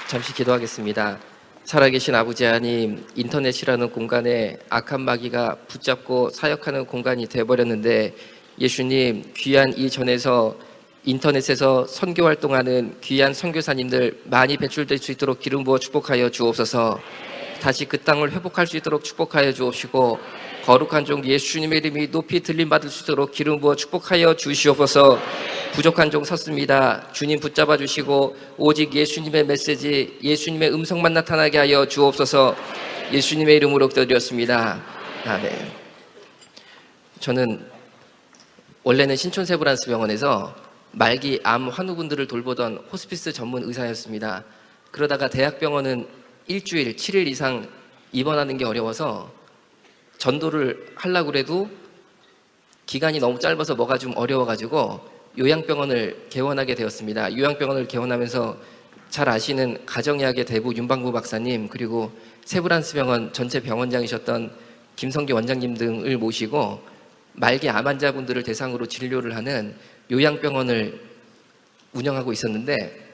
잠시 기도하겠습니다. 살아계신 아버지 하나님, 인터넷이라는 공간에 악한 마귀가 붙잡고 사역하는 공간이 되어버렸는데, 예수님, 귀한 이 전에서 인터넷에서 선교 활동하는 귀한 선교사님들 많이 배출될 수 있도록 기름 부어 축복하여 주옵소서. 다시 그 땅을 회복할 수 있도록 축복하여 주옵시고, 거룩한 종 예수님의 이름이 높이 들림받을 수 있도록 기름 부어 축복하여 주시옵소서. 부족한 종 섰습니다. 주님 붙잡아 주시고 오직 예수님의 메시지, 예수님의 음성만 나타나게 하여 주옵소서. 예수님의 이름으로 기도드렸습니다. 아멘. 저는 원래는 신촌 세브란스 병원에서 말기 암 환우분들을 돌보던 호스피스 전문 의사였습니다. 그러다가 대학병원은 일주일, 7일 이상 입원하는 게 어려워서 전도를 하려고 해도 기간이 너무 짧아서 뭐가 좀 어려워가지고 요양병원을 개원하게 되었습니다. 요양병원을 개원하면서 잘 아시는 가정의학의 대부 윤방구 박사님, 그리고 세브란스 병원 전체 병원장이셨던 김성기 원장님 등을 모시고 말기 암 환자분들을 대상으로 진료를 하는 요양병원을 운영하고 있었는데,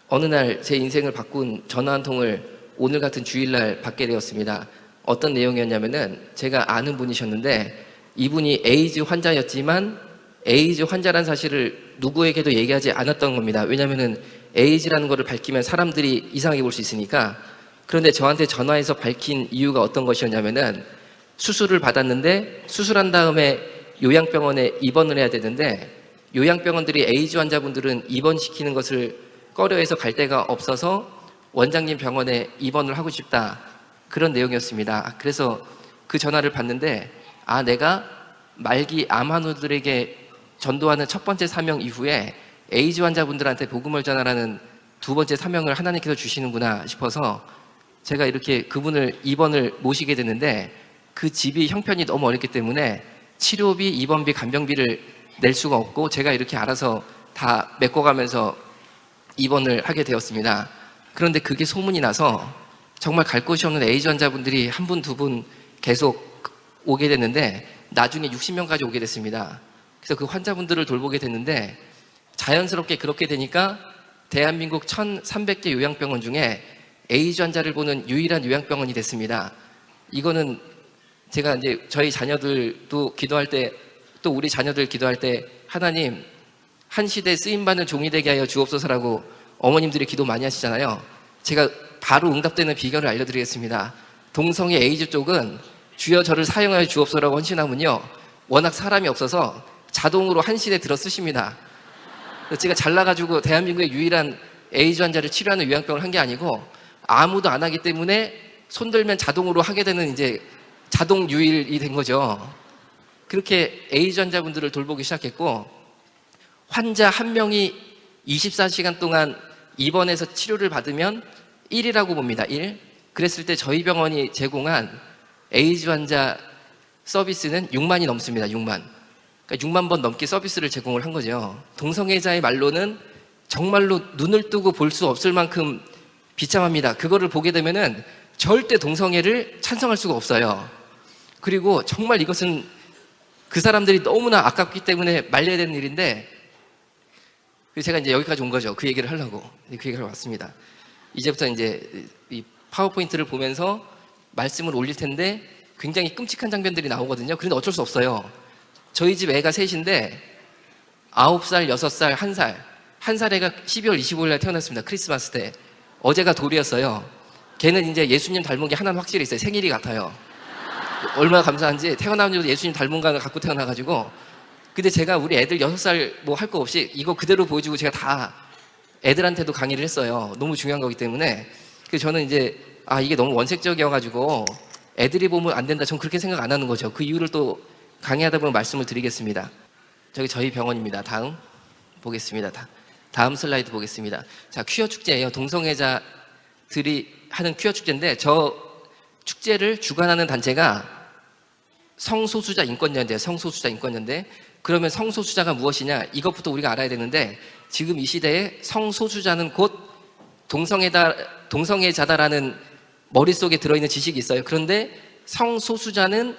어느 날 제 인생을 바꾼 전화 한 통을 오늘 같은 주일날 받게 되었습니다. 어떤 내용이었냐면은, 제가 아는 분이셨는데 이분이 에이즈 환자였지만 에이즈 환자란 사실을 누구에게도 얘기하지 않았던 겁니다. 왜냐면은 에이즈라는 것을 밝히면 사람들이 이상하게 볼 수 있으니까. 그런데 저한테 전화해서 밝힌 이유가 어떤 것이었냐면은, 수술을 받았는데 수술한 다음에 요양병원에 입원을 해야 되는데, 요양병원들이 에이즈 환자분들은 입원시키는 것을 꺼려해서 갈 데가 없어서 원장님 병원에 입원을 하고 싶다, 그런 내용이었습니다. 그래서 그 전화를 받는데, 내가 말기 암 환우들에게 전도하는 첫 번째 사명 이후에 에이즈 환자분들한테 복음을 전하라는 두 번째 사명을 하나님께서 주시는구나 싶어서 제가 이렇게 그분을 입원을 모시게 됐는데, 그 집이 형편이 너무 어렵기 때문에 치료비, 입원비, 간병비를 낼 수가 없고 제가 이렇게 알아서 다 메꿔가면서 입원을 하게 되었습니다. 그런데 그게 소문이 나서 정말 갈 곳이 없는 에이즈 환자분들이 한 분, 두 분 계속 오게 됐는데, 나중에 60명까지 오게 됐습니다. 그래서 그 환자분들을 돌보게 됐는데, 자연스럽게 그렇게 되니까 대한민국 1,300개 요양병원 중에 에이즈 환자를 보는 유일한 요양병원이 됐습니다. 이거는 제가 이제 저희 자녀들도 기도할 때, 또 우리 자녀들 기도할 때, 하나님 한 시대에 쓰임받는 종이 되게 하여 주옵소서라고 어머님들이 기도 많이 하시잖아요. 제가 바로 응답되는 비결을 알려드리겠습니다. 동성애 에이즈 쪽은 주여 저를 사용하여 주옵소서라고 헌신하면요, 워낙 사람이 없어서 자동으로 한 시대 들어 쓰십니다. 제가 잘나가지고 대한민국의 유일한 에이즈 환자를 치료하는 요양병을 한 게 아니고, 아무도 안 하기 때문에 손들면 자동으로 하게 되는 이제 자동 유일이 된 거죠. 그렇게 에이즈 환자분들을 돌보기 시작했고, 환자 한 명이 24시간 동안 입원해서 치료를 받으면 1이라고 봅니다. 1. 그랬을 때 저희 병원이 제공한 에이즈 환자 서비스는 6만이 넘습니다. 6만. 그러니까 6만 번 넘게 서비스를 제공을 한 거죠. 동성애자의 말로는 정말로 눈을 뜨고 볼 수 없을 만큼 비참합니다. 그거를 보게 되면은 절대 동성애를 찬성할 수가 없어요. 그리고 정말 이것은 그 사람들이 너무나 아깝기 때문에 말려야 되는 일인데, 제가 이제 여기까지 온 거죠. 그 얘기를 하려고. 그 얘기를 왔습니다. 이제부터 이제 이 파워포인트를 보면서 말씀을 올릴 텐데 굉장히 끔찍한 장면들이 나오거든요. 그런데 어쩔 수 없어요. 저희 집 애가 셋인데 9살, 6살, 1살. 1살 애가 12월 25일 날 태어났습니다. 크리스마스 때. 어제가 돌이었어요. 걔는 이제 예수님 닮은 게 하나는 확실히 있어요. 생일이 같아요. 얼마나 감사한지, 태어나면서도 예수님 닮은 걸 갖고 태어나가지고. 근데 제가 우리 애들 6살 뭐 할 거 없이 이거 그대로 보여주고 제가 다 애들한테도 강의를 했어요. 너무 중요한 거기 때문에. 그래서 저는 이제 이게 너무 원색적이어가지고 애들이 보면 안 된다, 전 그렇게 생각 안 하는 거죠. 그 이유를 또 강의하다 보면 말씀을 드리겠습니다. 저희 병원입니다. 다음 보겠습니다. 다음 슬라이드 보겠습니다. 자, 퀴어 축제예요. 동성애자들이 하는 퀴어 축제인데, 저 축제를 주관하는 단체가 성소수자 인권연대예요. 성소수자 인권연대. 그러면 성소수자가 무엇이냐, 이것부터 우리가 알아야 되는데, 지금 이 시대에 성소수자는 곧 동성애자다라는 머릿속에 들어있는 지식이 있어요. 그런데 성소수자는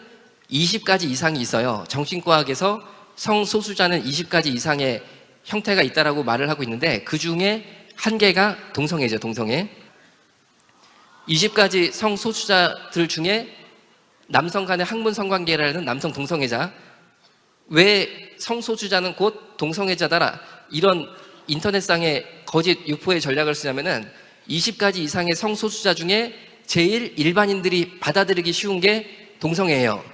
20가지 이상이 있어요. 정신과학에서 성소수자는 20가지 이상의 형태가 있다라고 말을 하고 있는데, 그 중에 한 개가 동성애죠, 동성애. 20가지 성소수자들 중에 남성 간의 학문 성관계라는 남성 동성애자. 왜 성소수자는 곧 동성애자다라 이런 인터넷상의 거짓 유포의 전략을 쓰냐면은 20가지 이상의 성소수자 중에 제일 일반인들이 받아들이기 쉬운 게 동성애예요.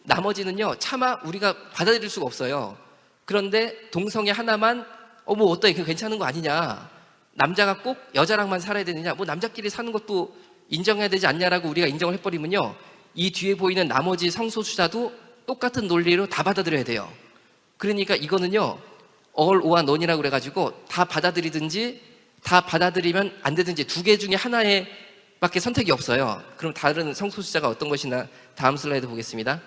나머지는요 차마 우리가 받아들일 수가 없어요. 그런데 동성애 하나만 뭐 어떠해, 그 괜찮은 거 아니냐, 남자가 꼭 여자랑만 살아야 되느냐, 뭐 남자끼리 사는 것도 인정해야 되지 않냐라고 우리가 인정을 해버리면요 이 뒤에 보이는 나머지 성소수자도 똑같은 논리로 다 받아들여야 돼요. 그러니까 이거는요 all or none이라고 그래가지고 다 받아들이든지 다 받아들이면 안 되든지 두 개 중에 하나에 밖에 선택이 없어요. 그럼 다른 성소수자가 어떤 것이나 다음 슬라이드 보겠습니다.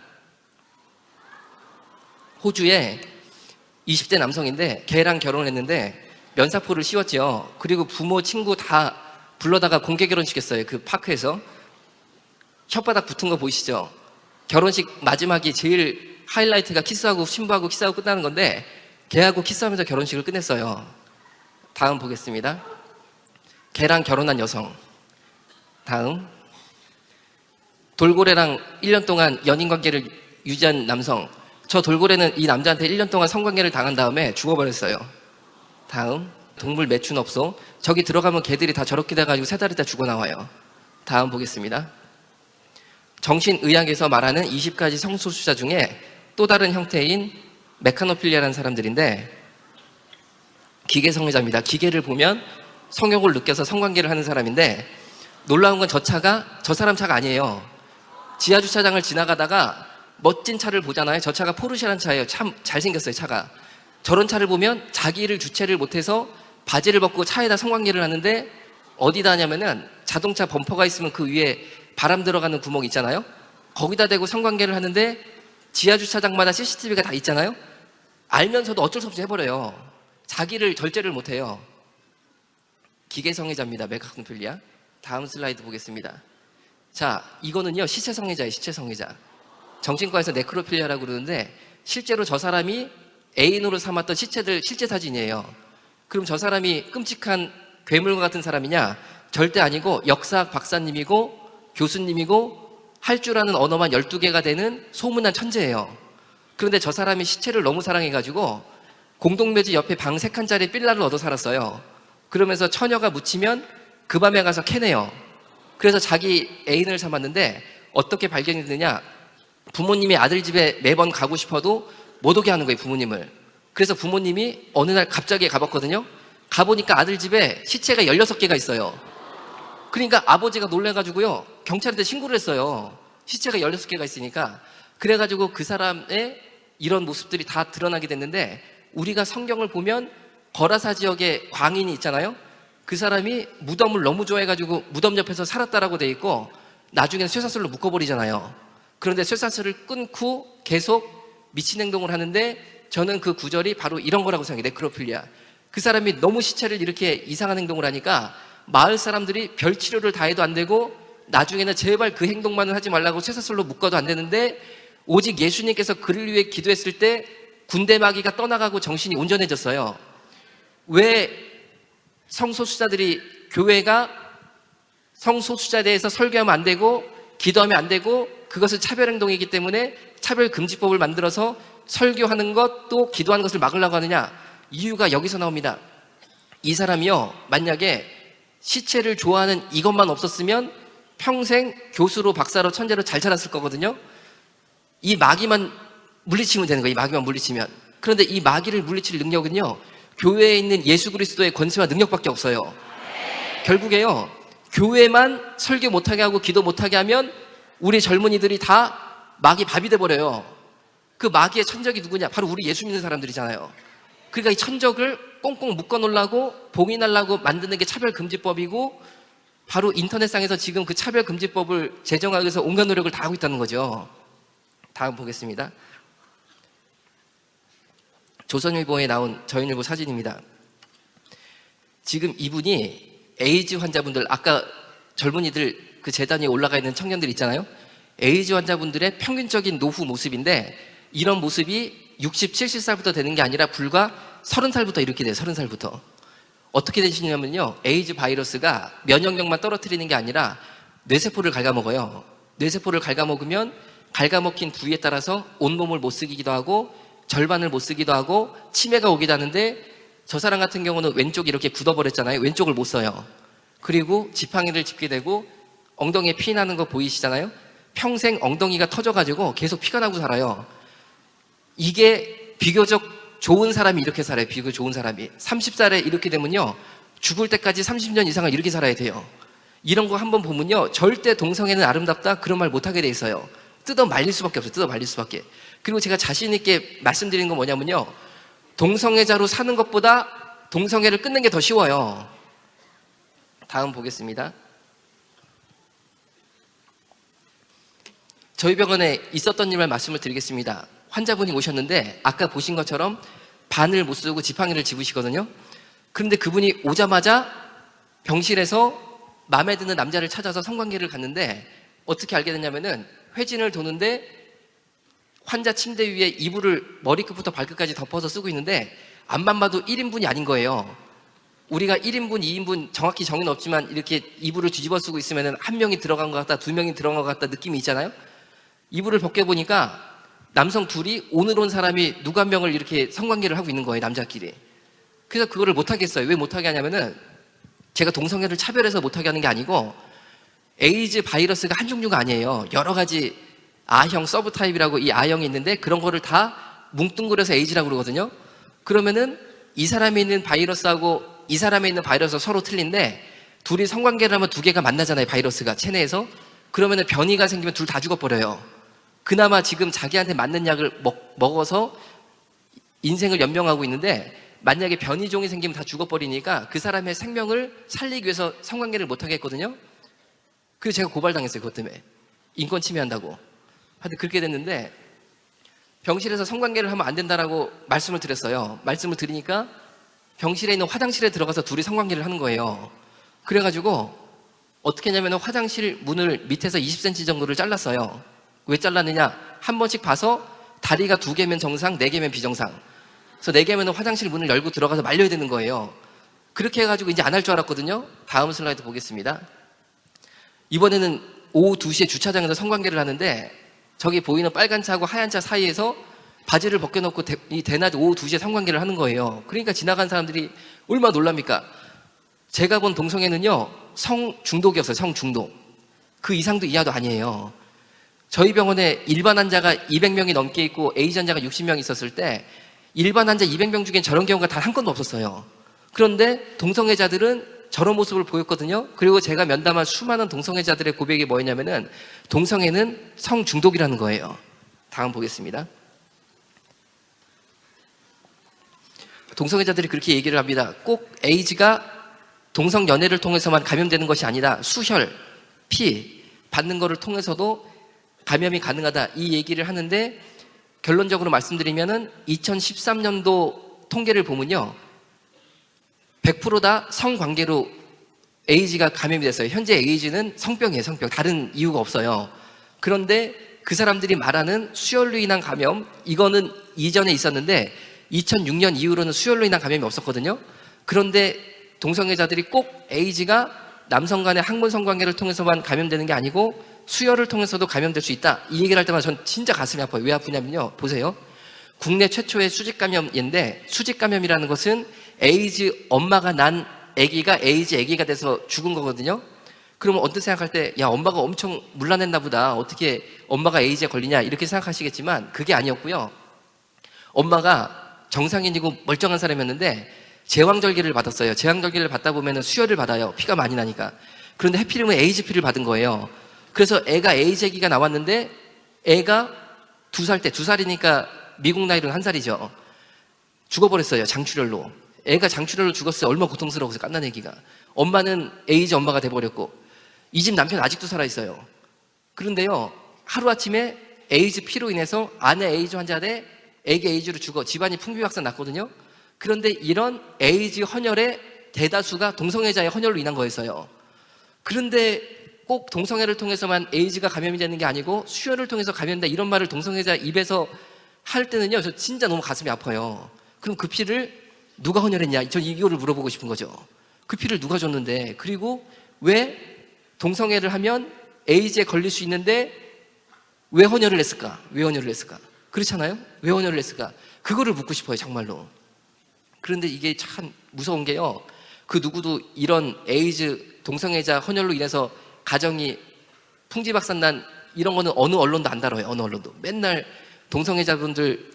호주에 20대 남성인데 걔랑 결혼했는데 면사포를 씌웠죠. 그리고 부모 친구 다 불러다가 공개 결혼시켰어요. 그 파크에서. 혓바닥 붙은 거 보이시죠? 결혼식 마지막이 제일 하이라이트가 키스하고 신부하고 키스하고 끝나는 건데 걔하고 키스하면서 결혼식을 끝냈어요. 다음 보겠습니다. 걔랑 결혼한 여성. 다음. 돌고래랑 1년 동안 연인관계를 유지한 남성. 저 돌고래는 이 남자한테 1년 동안 성관계를 당한 다음에 죽어버렸어요. 다음. 동물 매춘업소. 저기 들어가면 개들이 다 저렇게 돼가지고 3달 있다 죽어나와요. 다음 보겠습니다. 정신의학에서 말하는 20가지 성소수자 중에 또 다른 형태인 메카노필리아라는 사람들인데 기계성애자입니다. 기계를 보면 성욕을 느껴서 성관계를 하는 사람인데 놀라운 건 저 차가 저 사람 차가 아니에요. 지하주차장을 지나가다가 멋진 차를 보잖아요. 저 차가 포르쉐라는 차예요. 참 잘생겼어요, 차가. 저런 차를 보면 자기를 주체를 못해서 바지를 벗고 차에다 성관계를 하는데 어디다 하냐면은 자동차 범퍼가 있으면 그 위에 바람 들어가는 구멍 있잖아요. 거기다 대고 성관계를 하는데 지하주차장마다 CCTV가 다 있잖아요. 알면서도 어쩔 수 없이 해버려요. 자기를 절제를 못해요. 기계성애자입니다. 메카노필리아. 다음 슬라이드 보겠습니다. 자, 이거는요 시체성애자예요. 시체성애자. 정신과에서 네크로필리아라고 그러는데 실제로 저 사람이 애인으로 삼았던 시체들 실제 사진이에요. 그럼 저 사람이 끔찍한 괴물과 같은 사람이냐? 절대 아니고 역사학 박사님이고 교수님이고 할 줄 아는 언어만 12개가 되는 소문난 천재예요. 그런데 저 사람이 시체를 너무 사랑해가지고 공동묘지 옆에 방 3칸짜리 빌라를 얻어 살았어요. 그러면서 처녀가 묻히면 그 밤에 가서 캐내요. 그래서 자기 애인을 삼았는데 어떻게 발견이 되느냐? 부모님이 아들 집에 매번 가고 싶어도 못 오게 하는 거예요, 부모님을. 그래서 부모님이 어느 날 갑자기 가봤거든요. 가보니까 아들 집에 시체가 16개가 있어요. 그러니까 아버지가 놀래가지고요 경찰한테 신고를 했어요. 시체가 16개가 있으니까. 그래가지고 그 사람의 이런 모습들이 다 드러나게 됐는데 우리가 성경을 보면 거라사 지역에 광인이 있잖아요. 그 사람이 무덤을 너무 좋아해가지고 무덤 옆에서 살았다라고 돼 있고 나중에는 쇠사슬로 묶어버리잖아요. 그런데 쇠사슬을 끊고 계속 미친 행동을 하는데 저는 그 구절이 바로 이런 거라고 생각해요. 네크로필리아. 그 사람이 너무 시체를 이렇게 이상한 행동을 하니까 마을 사람들이 별 치료를 다 해도 안 되고 나중에는 제발 그 행동만은 하지 말라고 쇠사슬로 묶어도 안 되는데 오직 예수님께서 그를 위해 기도했을 때 군대 마귀가 떠나가고 정신이 온전해졌어요. 왜 성소수자들이 교회가 성소수자에 대해서 설교하면 안 되고 기도하면 안 되고 그것은 차별행동이기 때문에 차별금지법을 만들어서 설교하는 것 또 기도하는 것을 막으려고 하느냐? 이유가 여기서 나옵니다. 이 사람이요 만약에 시체를 좋아하는 이것만 없었으면 평생 교수로 박사로 천재로 잘 자랐을 거거든요. 이 마귀만 물리치면 되는 거예요. 이 마귀만 물리치면. 그런데 이 마귀를 물리칠 능력은요 교회에 있는 예수 그리스도의 권세와 능력밖에 없어요. 결국에요 교회만 설교 못하게 하고 기도 못하게 하면 우리 젊은이들이 다 마귀 밥이 돼버려요. 그 마귀의 천적이 누구냐? 바로 우리 예수 믿는 사람들이잖아요. 그러니까 이 천적을 꽁꽁 묶어놓으려고 봉인하려고 만드는 게 차별금지법이고 바로 인터넷상에서 지금 그 차별금지법을 제정하기 위해서 온갖 노력을 다 하고 있다는 거죠. 다음 보겠습니다. 조선일보에 나온 저인일보 사진입니다. 지금 이분이 에이즈 환자분들, 아까 젊은이들 그 재단에 올라가 있는 청년들 있잖아요. 에이즈 환자분들의 평균적인 노후 모습인데 이런 모습이 60, 70살부터 되는 게 아니라 불과 30살부터 이렇게 돼요. 30살부터. 어떻게 되시냐면요, 에이즈 바이러스가 면역력만 떨어뜨리는 게 아니라 뇌세포를 갉아먹어요. 뇌세포를 갉아먹으면 갉아먹힌 부위에 따라서 온몸을 못 쓰기도 하고 절반을 못 쓰기도 하고 치매가 오기도 하는데, 저 사람 같은 경우는 왼쪽이 이렇게 굳어버렸잖아요. 왼쪽을 못 써요. 그리고 지팡이를 짚게 되고 엉덩이에 피 나는 거 보이시잖아요. 평생 엉덩이가 터져가지고 계속 피가 나고 살아요. 이게 비교적 좋은 사람이 이렇게 살아요. 비교적 좋은 사람이 30살에 이렇게 되면요, 죽을 때까지 30년 이상을 이렇게 살아야 돼요. 이런 거 한번 보면요, 절대 동성애는 아름답다 그런 말 못하게 돼 있어요. 뜯어 말릴 수밖에 없어요. 뜯어 말릴 수밖에. 그리고 제가 자신 있게 말씀드리는 건 뭐냐면요, 동성애자로 사는 것보다 동성애를 끊는 게 더 쉬워요. 다음 보겠습니다. 저희 병원에 있었던 일을 말씀을 드리겠습니다. 환자분이 오셨는데 아까 보신 것처럼 바늘 못 쓰고 지팡이를 집으시거든요. 그런데 그분이 오자마자 병실에서 마음에 드는 남자를 찾아서 성관계를 갔는데, 어떻게 알게 됐냐면은 회진을 도는데 환자 침대 위에 이불을 머리끝부터 발끝까지 덮어서 쓰고 있는데, 앞만 봐도 1인분이 아닌 거예요. 우리가 1인분, 2인분 정확히 정의는 없지만 이렇게 이불을 뒤집어 쓰고 있으면 한 명이 들어간 것 같다, 두 명이 들어간 것 같다 느낌이 있잖아요. 이불을 벗겨보니까 남성 둘이 오늘 온 사람이 누구 한 명을 이렇게 성관계를 하고 있는 거예요, 남자끼리. 그래서 그거를 못하겠어요. 왜 못하게 하냐면은, 제가 동성애를 차별해서 못하게 하는 게 아니고, 에이즈 바이러스가 한 종류가 아니에요. 여러 가지 A형, 서브타입이라고 이 A형이 있는데, 그런 거를 다 뭉뚱그려서 에이즈라고 그러거든요. 그러면은 이 사람에 있는 바이러스하고 이 사람에 있는 바이러스가 서로 틀린데, 둘이 성관계를 하면 두 개가 만나잖아요, 바이러스가 체내에서. 그러면은 변이가 생기면 둘 다 죽어버려요. 그나마 지금 자기한테 맞는 약을 먹어서 인생을 연명하고 있는데, 만약에 변이종이 생기면 다 죽어버리니까 그 사람의 생명을 살리기 위해서 성관계를 못하게 했거든요. 그래서 제가 고발당했어요, 그것 때문에. 인권 침해한다고. 하여튼 그렇게 됐는데, 병실에서 성관계를 하면 안 된다라고 말씀을 드렸어요. 말씀을 드리니까 병실에 있는 화장실에 들어가서 둘이 성관계를 하는 거예요. 그래가지고 어떻게 했냐면 화장실 문을 밑에서 20cm 정도를 잘랐어요. 왜 잘랐느냐? 한 번씩 봐서 다리가 2개면 정상, 4개면 비정상. 그래서 4개면 화장실 문을 열고 들어가서 말려야 되는 거예요. 그렇게 해가지고 이제 안 할 줄 알았거든요. 다음 슬라이드 보겠습니다. 이번에는 오후 2시에 주차장에서 성관계를 하는데, 저기 보이는 빨간 차하고 하얀 차 사이에서 바지를 벗겨놓고 이 대낮 오후 2시에 성관계를 하는 거예요. 그러니까 지나간 사람들이 얼마나 놀랍니까? 제가 본 동성애는요, 성중독이었어요. 성중독. 그 이상도 이하도 아니에요. 저희 병원에 일반 환자가 200명이 넘게 있고 에이즈 환자가 60명 있었을 때, 일반 환자 200명 중엔 저런 경우가 단 한 건도 없었어요. 그런데 동성애자들은 저런 모습을 보였거든요. 그리고 제가 면담한 수많은 동성애자들의 고백이 뭐였냐면은, 동성애는 성중독이라는 거예요. 다음 보겠습니다. 동성애자들이 그렇게 얘기를 합니다. 꼭 에이즈가 동성연애를 통해서만 감염되는 것이 아니라 수혈, 피 받는 것을 통해서도 감염이 가능하다, 이 얘기를 하는데, 결론적으로 말씀드리면은 2013년도 통계를 보면요, 100% 다 성관계로 에이즈가 감염이 됐어요. 현재 에이즈는 성병이에요, 성병. 다른 이유가 없어요. 그런데 그 사람들이 말하는 수혈로 인한 감염, 이거는 이전에 있었는데 2006년 이후로는 수혈로 인한 감염이 없었거든요. 그런데 동성애자들이 꼭 에이즈가 남성 간의 항문 성관계를 통해서만 감염되는 게 아니고 수혈을 통해서도 감염될 수 있다, 이 얘기를 할 때마다 전 진짜 가슴이 아파요. 왜 아프냐면요, 보세요. 국내 최초의 수직감염인데, 수직감염이라는 것은 에이즈 엄마가 난 아기가 에이즈 아기가 돼서 죽은 거거든요. 그러면 어떤 생각할 때, 야, 엄마가 엄청 물란했나 보다, 어떻게 엄마가 에이즈에 걸리냐, 이렇게 생각하시겠지만 그게 아니었고요. 엄마가 정상인이고 멀쩡한 사람이었는데 제왕절개를 받았어요. 제왕절개를 받다 보면 수혈을 받아요. 피가 많이 나니까. 그런데 해필이면 에이즈피를 받은 거예요. 그래서 애가 에이즈 아기가 나왔는데, 애가 2살 때, 2살이니까 미국 나이로는 1살이죠. 죽어버렸어요, 장출혈로. 애가 장출혈로 죽었어요. 얼마나 고통스러워서, 갓난 애기가. 엄마는 에이즈 엄마가 돼버렸고, 이 집 남편 아직도 살아있어요. 그런데요, 하루아침에 에이즈 피로 인해서 아내 에이즈 환자대 애기 에이즈로 죽어 집안이 풍비박산 났거든요. 그런데 이런 에이즈 헌혈의 대다수가 동성애자의 헌혈로 인한 거였어요. 그런데 꼭 동성애를 통해서만 에이즈가 감염이 되는 게 아니고 수혈을 통해서 감염된다, 이런 말을 동성애자 입에서 할 때는요, 저 진짜 너무 가슴이 아파요. 그럼 그 피를 누가 헌혈했냐? 전 이거를 물어보고 싶은 거죠. 그 피를 누가 줬는데, 그리고 왜 동성애를 하면 에이즈에 걸릴 수 있는데 왜 헌혈을 했을까? 왜 헌혈을 했을까? 그렇잖아요? 왜 헌혈을 했을까? 그거를 묻고 싶어요, 정말로. 그런데 이게 참 무서운 게요, 그 누구도 이런 에이즈 동성애자 헌혈로 인해서 가정이 풍지박산난 이런 거는 어느 언론도 안 다뤄요. 어느 언론도. 맨날 동성애자분들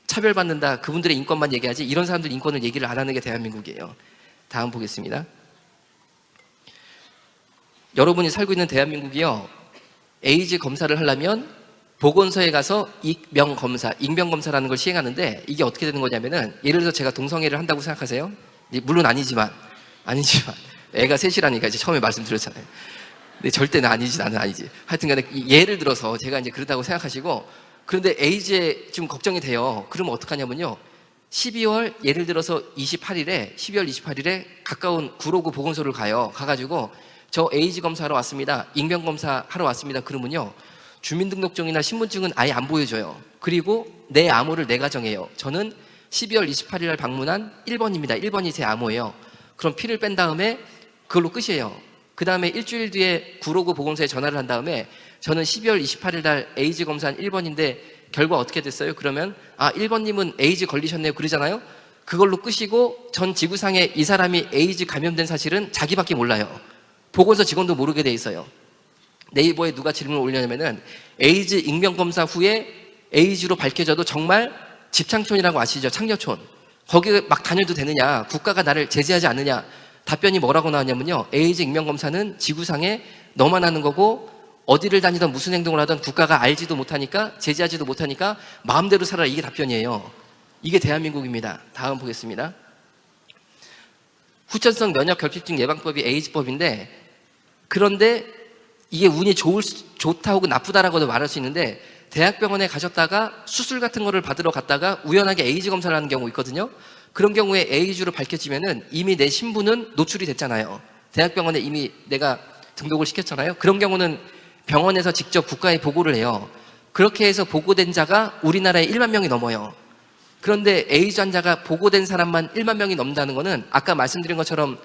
차별받는다, 그분들의 인권만 얘기하지 이런 사람들 인권을 얘기를 안 하는 게 대한민국이에요. 다음 보겠습니다. 여러분이 살고 있는 대한민국이요, 에이즈 검사를 하려면 보건소에 가서 익명검사라는 걸 시행하는데, 이게 어떻게 되는 거냐면은, 예를 들어서 제가 동성애를 한다고 생각하세요. 물론 아니지만 애가 셋이라니까 이제 처음에 말씀드렸잖아요. 근데 절대 나는 아니지. 하여튼 간에 예를 들어서 제가 이제 그렇다고 생각하시고, 그런데 에이즈에 좀 걱정이 돼요. 그러면 어떡하냐면요, 12월 28일에 가까운 구로구 보건소를 가가지고 저 에이즈 검사하러 왔습니다, 익명검사 하러 왔습니다, 그러면요, 주민등록증이나 신분증은 아예 안 보여줘요. 그리고 내 암호를 내가 정해요. 저는 12월 28일 날 방문한 1번입니다. 1번이 제 암호예요. 그럼 피를 뺀 다음에 그걸로 끝이에요. 그 다음에 일주일 뒤에 구로구 보건소에 전화를 한 다음에, 저는 12월 28일 날 에이즈 검사한 1번인데 결과 어떻게 됐어요? 그러면 1번님은 에이즈 걸리셨네요, 그러잖아요. 그걸로 끝이고, 전 지구상에 이 사람이 에이즈 감염된 사실은 자기밖에 몰라요. 보건소 직원도 모르게 돼 있어요. 네이버에 누가 질문을 올려냐면은, 에이즈 익명검사 후에 에이즈로 밝혀져도 정말 집창촌이라고 아시죠? 창녀촌. 거기 막 다녀도 되느냐? 국가가 나를 제재하지 않느냐? 답변이 뭐라고 나왔냐면요, 에이즈 익명검사는 지구상에 너만 하는 거고, 어디를 다니던 무슨 행동을 하던 국가가 알지도 못하니까, 제재하지도 못하니까 마음대로 살아라, 이게 답변이에요. 이게 대한민국입니다. 다음 보겠습니다. 후천성 면역결핍증 예방법이 에이즈법인데, 그런데 이게 운이 좋다 혹은 나쁘다라고도 말할 수 있는데, 대학병원에 가셨다가 수술 같은 거를 받으러 갔다가 우연하게 에이즈 검사를 하는 경우 있거든요. 그런 경우에 에이즈로 밝혀지면은 이미 내 신분은 노출이 됐잖아요. 대학병원에 이미 내가 등록을 시켰잖아요. 그런 경우는 병원에서 직접 국가에 보고를 해요. 그렇게 해서 보고된 자가 우리나라에 1만 명이 넘어요. 그런데 에이즈 환자가 보고된 사람만 1만 명이 넘는다는 거는, 아까 말씀드린 것처럼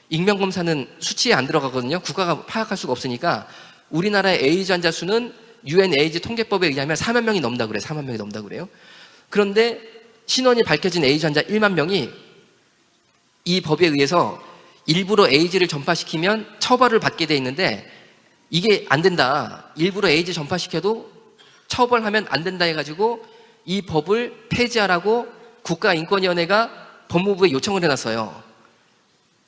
익명검사는 수치에 안 들어가거든요. 국가가 파악할 수가 없으니까. 우리나라의 에이즈 환자 수는 UN 에이즈 통계법에 의하면 4만 명이 넘다 그래요. 4만 명이 넘다 그래요. 그런데 신원이 밝혀진 에이즈 환자 1만 명이 이 법에 의해서 일부러 에이즈를 전파시키면 처벌을 받게 돼 있는데, 이게 안 된다, 일부러 에이즈 전파시켜도 처벌하면 안 된다 해가지고 이 법을 폐지하라고 국가인권위원회가 법무부에 요청을 해놨어요.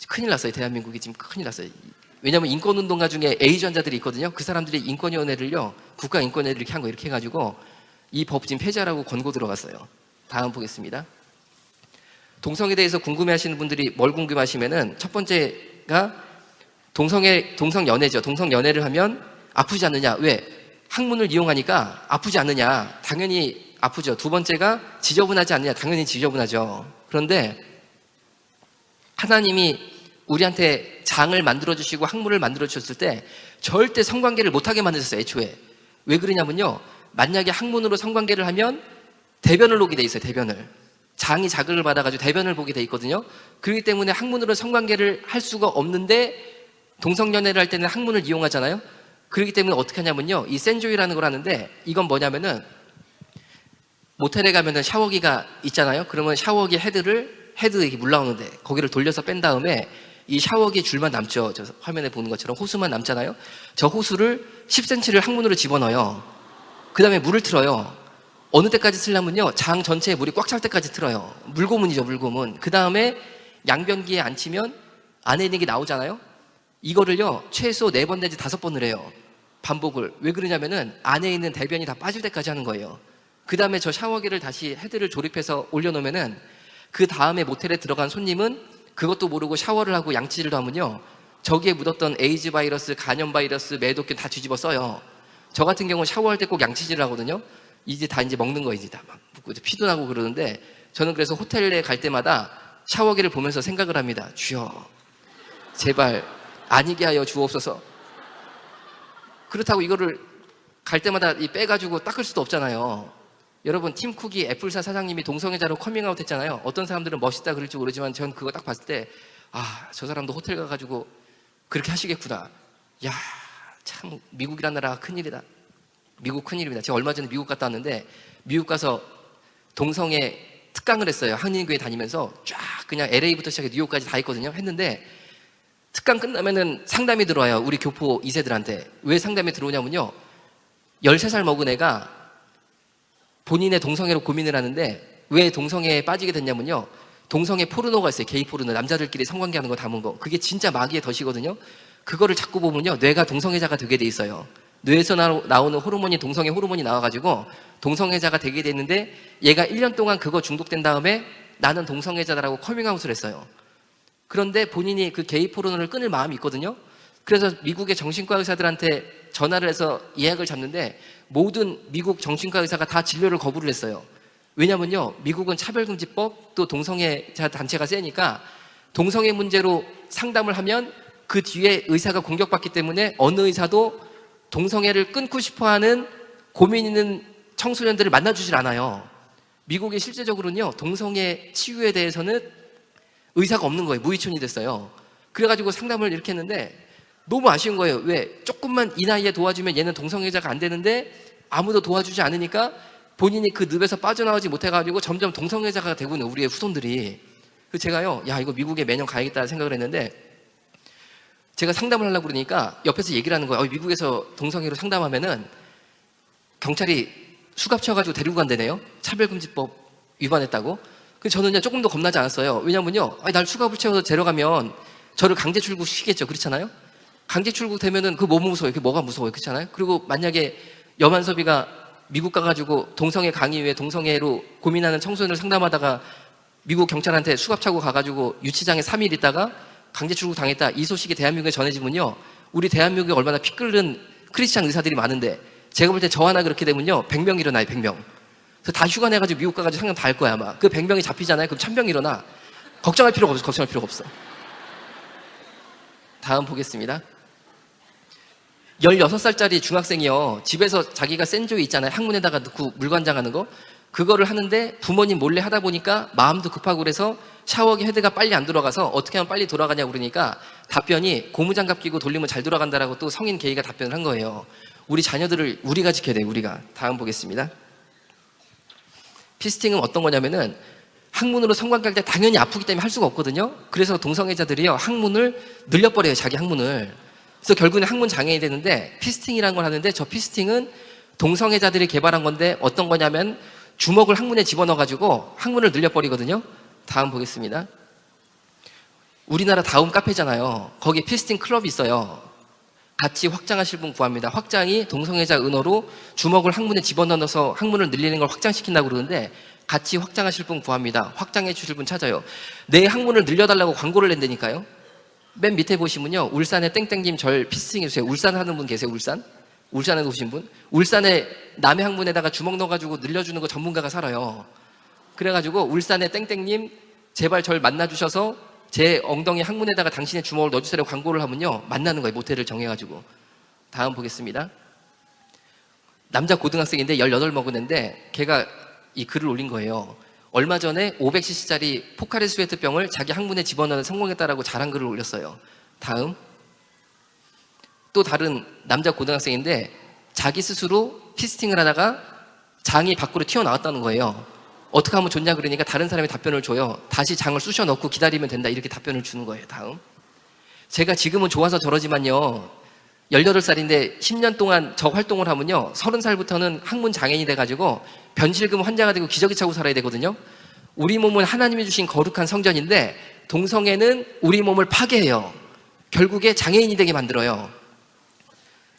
큰일 났어요. 대한민국이 지금 큰일 났어요. 왜냐하면 인권운동가 중에 에이즈 환자들이 있거든요. 그 사람들이 인권위원회를요, 국가인권위원회를 이렇게 한 거, 이렇게 해가지고 이 법 지금 폐지하라고 권고 들어갔어요. 다음 보겠습니다. 동성에 대해서 궁금해하시는 분들이 뭘 궁금하시면은, 첫 번째가 동성연애죠. 동성연애를 하면 아프지 않느냐? 왜? 항문을 이용하니까 아프지 않느냐? 당연히 아프죠. 두 번째가 지저분하지 않느냐? 당연히 지저분하죠. 그런데 하나님이 우리한테 장을 만들어주시고 항문을 만들어주셨을 때 절대 성관계를 못하게 만드셨어요, 애초에. 왜 그러냐면요, 만약에 항문으로 성관계를 하면 대변을 보게 돼 있어요. 대변을. 장이 자극을 받아가지고 대변을 보게 돼 있거든요. 그렇기 때문에 항문으로 성관계를 할 수가 없는데, 동성연애를 할 때는 항문을 이용하잖아요. 그렇기 때문에 어떻게 하냐면요, 이 센조이라는 걸 하는데, 이건 뭐냐면은, 모텔에 가면은 샤워기가 있잖아요. 그러면 샤워기 헤드 이렇게 물 나오는데 거기를 돌려서 뺀 다음에 이 샤워기 줄만 남죠. 저 화면에 보는 것처럼 호스만 남잖아요. 저 호스를 10cm를 항문으로 집어넣어요. 그 다음에 물을 틀어요. 어느 때까지 틀냐면요, 장 전체에 물이 꽉 찰 때까지 틀어요. 물고문이죠, 물고문. 그 다음에 양변기에 앉히면 안에 있는 게 나오잖아요. 이거를요, 최소 4번 내지 5번을 해요. 반복을. 왜 그러냐면은 안에 있는 대변이 다 빠질 때까지 하는 거예요. 그 다음에 저 샤워기를 다시 헤드를 조립해서 올려놓으면은, 그 다음에 모텔에 들어간 손님은 그것도 모르고 샤워를 하고 양치질도 하면요, 저기에 묻었던 에이즈 바이러스, 간염 바이러스, 매독균 다 뒤집어 써요. 저 같은 경우는 샤워할 때 꼭 양치질을 하거든요. 이제 먹는 거, 이제 다 막 묻고 피도 나고 그러는데, 저는 그래서 호텔에 갈 때마다 샤워기를 보면서 생각을 합니다. 주여, 제발 아니게 하여 주옵소서. 그렇다고 이거를 갈 때마다 빼가지고 닦을 수도 없잖아요. 여러분 팀 쿡이 애플사 사장님이 동성애자로 커밍아웃 했잖아요. 어떤 사람들은 멋있다 그럴지 모르지만 전 그거 딱 봤을 때 저 사람도 호텔 가가지고 그렇게 하시겠구나. 야, 참 미국이란 나라가 큰일이다. 미국 큰일입니다. 제가 얼마 전에 미국 갔다 왔는데 미국 가서 동성애 특강을 했어요. 한인교회 다니면서 쫙 그냥 LA부터 시작해 뉴욕까지 다 했거든요. 했는데 특강 끝나면은 상담이 들어와요. 우리 교포 2세들한테. 왜 상담이 들어오냐면요. 13살 먹은 애가 본인의 동성애로 고민을 하는데 왜 동성애에 빠지게 됐냐면요. 동성애 포르노가 있어요. 게이 포르노. 남자들끼리 성관계하는 거 담은 거. 그게 진짜 마귀의 덫이거든요. 그거를 자꾸 보면요. 뇌가 동성애자가 되게 돼 있어요. 뇌에서 나오는 호르몬이 동성애 호르몬이 나와가지고 동성애자가 되게 됐는데 얘가 1년 동안 그거 중독된 다음에 나는 동성애자다라고 커밍아웃을 했어요. 그런데 본인이 그 게이 포르노를 끊을 마음이 있거든요. 그래서 미국의 정신과 의사들한테 전화를 해서 예약을 잡는데 모든 미국 정신과 의사가 다 진료를 거부를 했어요. 왜냐면요, 미국은 차별금지법 또 동성애자 단체가 세니까 동성애 문제로 상담을 하면 그 뒤에 의사가 공격받기 때문에 어느 의사도 동성애를 끊고 싶어하는 고민 있는 청소년들을 만나주질 않아요. 미국이 실제적으로는요, 동성애 치유에 대해서는 의사가 없는 거예요. 무의촌이 됐어요. 그래가지고 상담을 이렇게 했는데 너무 아쉬운 거예요. 왜? 조금만 이 나이에 도와주면 얘는 동성애자가 안 되는데 아무도 도와주지 않으니까 본인이 그 늪에서 빠져나오지 못해가지고 점점 동성애자가 되고 있는 우리의 후손들이. 그래서 제가요, 야, 이거 미국에 매년 가야겠다 생각을 했는데 제가 상담을 하려고 그러니까 옆에서 얘기를 하는 거예요. 미국에서 동성애로 상담하면은 경찰이 수갑 쳐가지고 데리고 간다네요. 차별금지법 위반했다고. 그래서 저는요, 조금 더 겁나지 않았어요. 왜냐면요, 날 수갑을 채워서 데려가면 저를 강제 출국시키겠죠. 그렇잖아요? 강제 출국되면은 그 뭐 무서워요? 그게 뭐가 무서워요? 그렇잖아요? 그리고 만약에 여만섭이가 미국 가가지고 동성애 강의 위에 동성애로 고민하는 청소년을 상담하다가 미국 경찰한테 수갑 차고 가가지고 유치장에 3일 있다가 강제 출국 당했다. 이 소식이 대한민국에 전해지면요, 우리 대한민국에 얼마나 피 끓는 크리스찬 의사들이 많은데 제가 볼 때 저 하나 그렇게 되면요 100명 일어나요. 100명. 그래서 다 휴가 내가지고 미국 가가지고 상담 다 할 거야 아마. 그 100명이 잡히잖아요. 그럼 1000명 일어나. 걱정할 필요가 없어. 걱정할 필요가 없어. 다음 보겠습니다. 16살짜리 중학생이요, 집에서 자기가 센조이 있잖아요. 항문에다가 넣고 물관장하는 거, 그거를 하는데 부모님 몰래 하다 보니까 마음도 급하고 그래서 샤워기 헤드가 빨리 안 돌아가서 어떻게 하면 빨리 돌아가냐고 그러니까 답변이 고무장갑 끼고 돌리면 잘 돌아간다라고 또 성인 게이가 답변을 한 거예요. 우리 자녀들을 우리가 지켜야 돼요. 우리가. 다음 보겠습니다. 피스팅은 어떤 거냐면은 항문으로 성관계할 때 당연히 아프기 때문에 할 수가 없거든요. 그래서 동성애자들이요, 항문을 늘려버려요. 자기 항문을. 그래서 결국에는 항문 장애인이 되는데 피스팅이라는 걸 하는데 저 피스팅은 동성애자들이 개발한 건데 어떤 거냐면 주먹을 항문에 집어넣어가지고 항문을 늘려버리거든요. 다음 보겠습니다. 우리나라 다음 카페잖아요. 거기 피스팅 클럽이 있어요. 같이 확장하실 분 구합니다. 확장이 동성애자 은어로 주먹을 항문에 집어넣어서 항문을 늘리는 걸 확장시킨다고 그러는데 같이 확장하실 분 구합니다. 확장해 주실 분 찾아요. 내 항문을 늘려달라고 광고를 낸다니까요. 맨 밑에 보시면요, 울산에 땡땡님 절 피스팅 해주세요. 울산 하는 분 계세요? 울산? 울산에서 오신 분? 울산에 남의 항문에다가 주먹 넣어가지고 늘려주는 거 전문가가 살아요. 그래가지고 울산에 땡땡님 제발 절 만나주셔서 제 엉덩이 항문에다가 당신의 주먹을 넣어주세요 광고를 하면요, 만나는 거예요. 모텔을 정해가지고. 다음 보겠습니다. 남자 고등학생인데 18 먹은 애인데 걔가 이 글을 올린 거예요. 얼마 전에 500cc짜리 포카리 스웨트병을 자기 항문에 집어넣는 성공했다라고 자랑 글을 올렸어요. 다음. 또 다른 남자 고등학생인데 자기 스스로 피스팅을 하다가 장이 밖으로 튀어나왔다는 거예요. 어떻게 하면 좋냐 그러니까 다른 사람이 답변을 줘요. 다시 장을 쑤셔 넣고 기다리면 된다, 이렇게 답변을 주는 거예요. 다음. 제가 지금은 좋아서 저러지만요, 18살인데 10년 동안 저 활동을 하면요 30살부터는 항문 장애인이 돼가지고 변실금 환자가 되고 기저귀 차고 살아야 되거든요. 우리 몸은 하나님이 주신 거룩한 성전인데 동성애는 우리 몸을 파괴해요. 결국에 장애인이 되게 만들어요.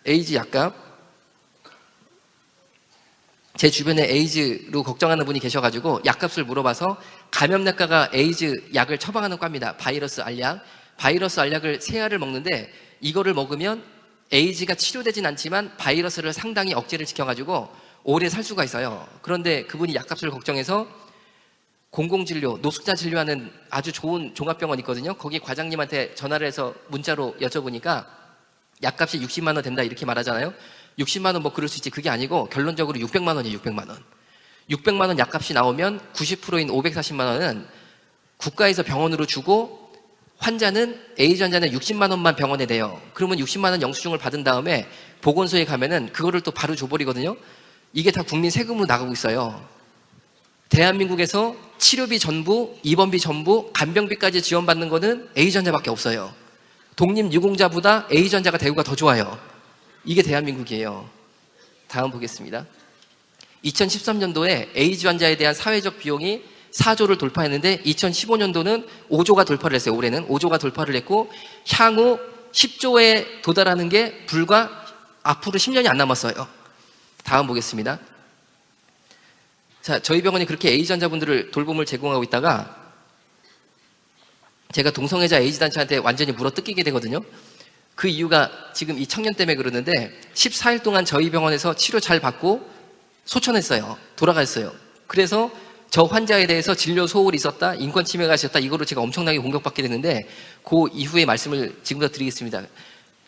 에이즈 약값. 제 주변에 에이즈로 걱정하는 분이 계셔가지고 약값을 물어봐서 감염내과가 에이즈 약을 처방하는 과입니다. 바이러스 알약. 바이러스 알약을 3알을 먹는데 이거를 먹으면 에이즈가 치료되진 않지만 바이러스를 상당히 억제를 시켜가지고 오래 살 수가 있어요. 그런데 그분이 약값을 걱정해서 공공진료, 노숙자 진료하는 아주 좋은 종합병원 있거든요. 거기 과장님한테 전화를 해서 문자로 여쭤보니까 약값이 60만 원 된다 이렇게 말하잖아요. 60만 원 뭐 그럴 수 있지. 그게 아니고 결론적으로 600만 원이에요. 600만 원. 600만 원 약값이 나오면 90%인 540만 원은 국가에서 병원으로 주고 환자는 A전자는 60만 원만 병원에 내요. 그러면 60만 원 영수증을 받은 다음에 보건소에 가면은 그거를 또 바로 줘버리거든요. 이게 다 국민 세금으로 나가고 있어요. 대한민국에서 치료비 전부, 입원비 전부, 간병비까지 지원받는 거는 A전자밖에 없어요. 독립유공자보다 A전자가 대우가 더 좋아요. 이게 대한민국이에요. 다음 보겠습니다. 2013년도에 에이즈 환자에 대한 사회적 비용이 4조를 돌파했는데 2015년도는 5조가 돌파를 했어요. 올해는 5조가 돌파를 했고 향후 10조에 도달하는 게 불과 앞으로 10년이 안 남았어요. 다음 보겠습니다. 자, 저희 병원이 그렇게 에이즈 환자분들을 돌봄을 제공하고 있다가 제가 동성애자 에이즈 단체한테 완전히 물어뜯기게 되거든요. 그 이유가 지금 이 청년 때문에 그러는데 14일 동안 저희 병원에서 치료 잘 받고 소천했어요. 돌아갔어요. 그래서 저 환자에 대해서 진료 소홀이 있었다, 인권 침해가 있었다, 이거로 제가 엄청나게 공격받게 됐는데 그 이후에 말씀을 지금부터 드리겠습니다.